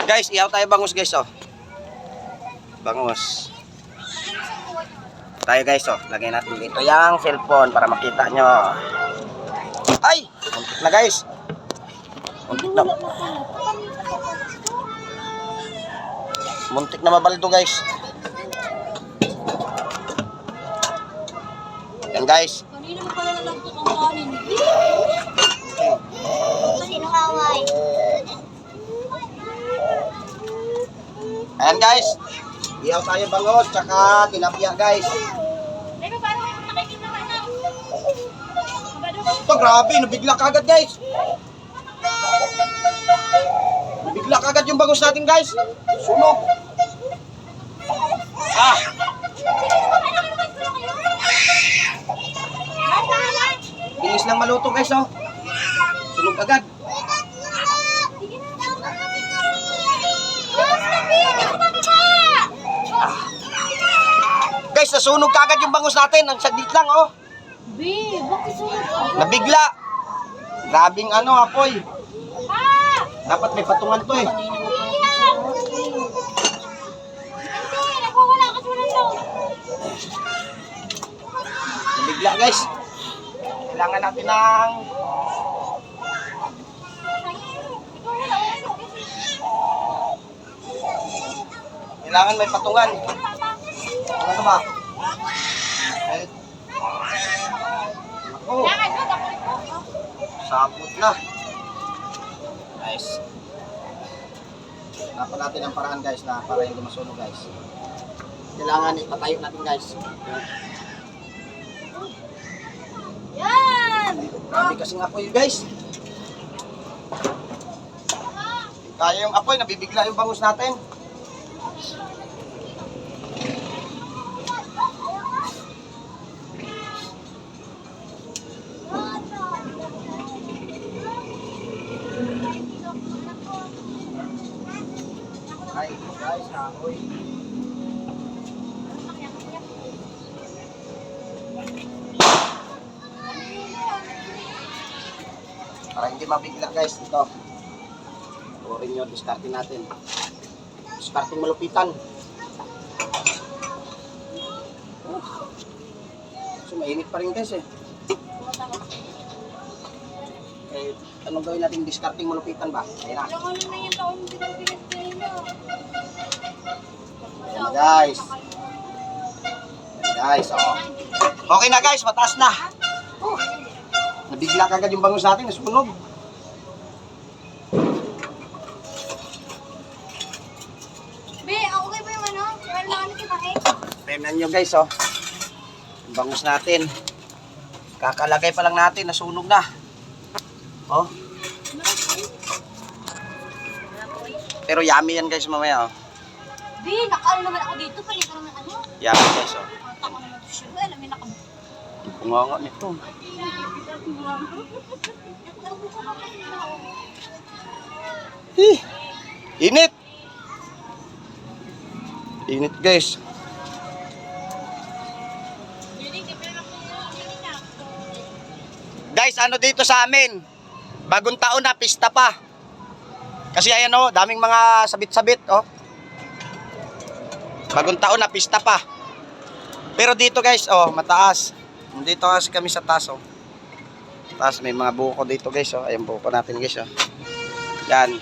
Guys, ihaw tayo bangus guys oh. Bangus. Tayo guys oh, lagay natin dito yung cellphone para makita nyo. Ay! Muntik na guys. Muntik na. Muntik na mabaldo guys. Yan guys. Kanina mo pala nalagtok ang kanin. Sino kaway? Ayan guys. Ihaw tayo bangus tsaka tilapia guys. Lego, parang nakikita ka na. Ito grabe, nabigla kagad guys. Nabigla kagad yung bangus natin guys. Sunog. Ah. Bilis lang maluto guys oh. Sunog agad. Guys, nasunog kagad yung bangus natin. Ang saglit lang oh. Be, bakit sunod ka? Nabigla. Grabing apoy. Ah! Dapat may patungan to eh. Hindi, nagwawala ka sunod daw. Nabigla guys. Kailangan natin ng may patungan. Ano ba? Ay. Ako. Sapot na. Nice. Dapat natin ang paraan guys na para hindi masunog guys. Kailangan ipatayo natin guys. Yan! Grabe kasing apoy guys. Kaya yung apoy, nabibigla yung bangus natin. Ay, guys, apoy. Para hindi mabigla guys, ito. Turin nyo, discarding natin. Discarding malupitan. So mainit pa rin guys eh. Eh, anong gawin natin discarding malupitan ba? Ayan na. Yung ano na yung taon bilang-bilang nyo. Ayan na guys. Ayan guys, oh. Okay na guys, mataas na. Nabigla kagad yung bangus natin, nasunog. Be, okay ba yung ano? Meron na kami kita eh. Tingnan nyo guys, oh. Yung bangus natin. Kakalagay pa lang natin, nasunog na. Oh. Pero yummy yan guys mamaya, oh. Be, nakaano naman ako dito. Paling ka naman ano? Yummy guys, oh. Mata ko naman ito siya. Alam mo, Bunga nga nito. Init! Init guys. Guys, ano dito sa amin? Bagong taon na, pista pa. Kasi ayan oh, daming mga sabit-sabit oh. Bagong taon na, pista pa. Pero dito guys, oh, mataas. Dito kasi kami sa taas oh. Taas may mga buko dito guys oh. Ayan buko natin guys oh. Yan.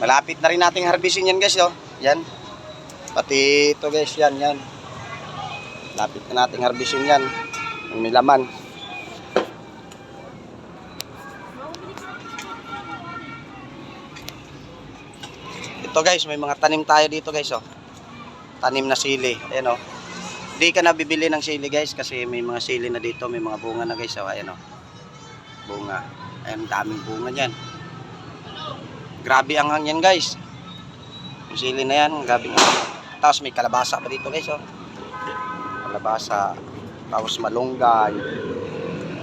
Malapit na rin nating harbisin yan guys oh. Yan. Pati ito guys, yan. Lapit na nating harbisin yan. Yung may laman. Ito guys, may mga tanim tayo dito guys oh. Tanim na sili. Ayan oh. Hindi ka na bibili ng sili guys kasi may mga sili na dito, may mga bunga na guys oh. Ayan oh. Bunga. Ayan, daming bunga niyan. Grabe ang hangyan guys. Yung sili na yan, grabe nga. Tapos may kalabasa pa dito guys oh. Kalabasa. Tapos malunggay.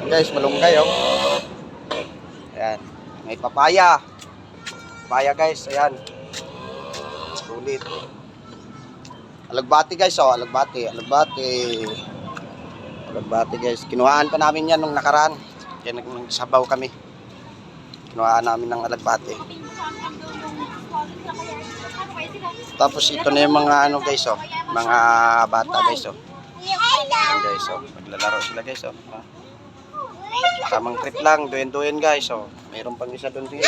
Guys, malunggay oh. Ayan. May papaya. Papaya guys, ayan. Sulit. Alagbati guys oh, alagbati guys. Kinuhaan pa namin yan nung nakaraan. Kaya nagsabaw kami. Kinuhaan namin ng alagbati. Tapos ito na yung mga ano guys, oh. Mga bata guys, oh. Ayan guys, oh. Maglalaro sila guys, oh. Ah. Tamang trip lang, duyan-duyan guys, oh. Mayroon pang isa doon dito.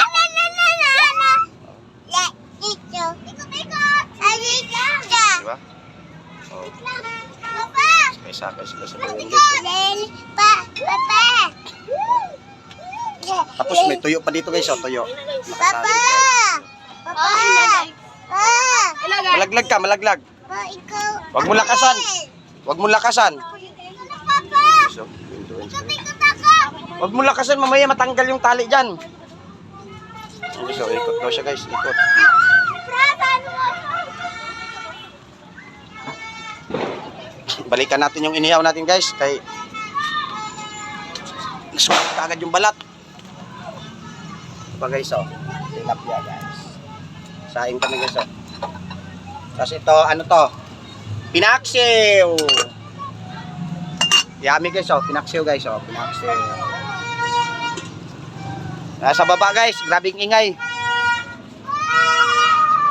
Diba? Oh. Sakay sila sa duyan guys, oh. Tapos may tuyo pa dito guys, oh. Tuyo. Nakasali ka. Malaglag ka, malaglag. Huwag mo lakasan. Huwag mo lakasan. So, duyan sila. Huwag mo lakasan, mamaya matanggal yung tali dyan. So, ikot daw siya guys, ikot. Balikan natin yung inihaw natin guys, kay sumakit agad yung balat. Ito guys, oh. Tilapia guys. Saing kami guys, oh. Tapos ito, ano to? Pinaksiw! Yummy guys, oh. Pinaksiw guys, oh. Pinaksiw. Nasa baba guys, grabing ingay.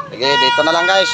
Sige, dito na lang guys.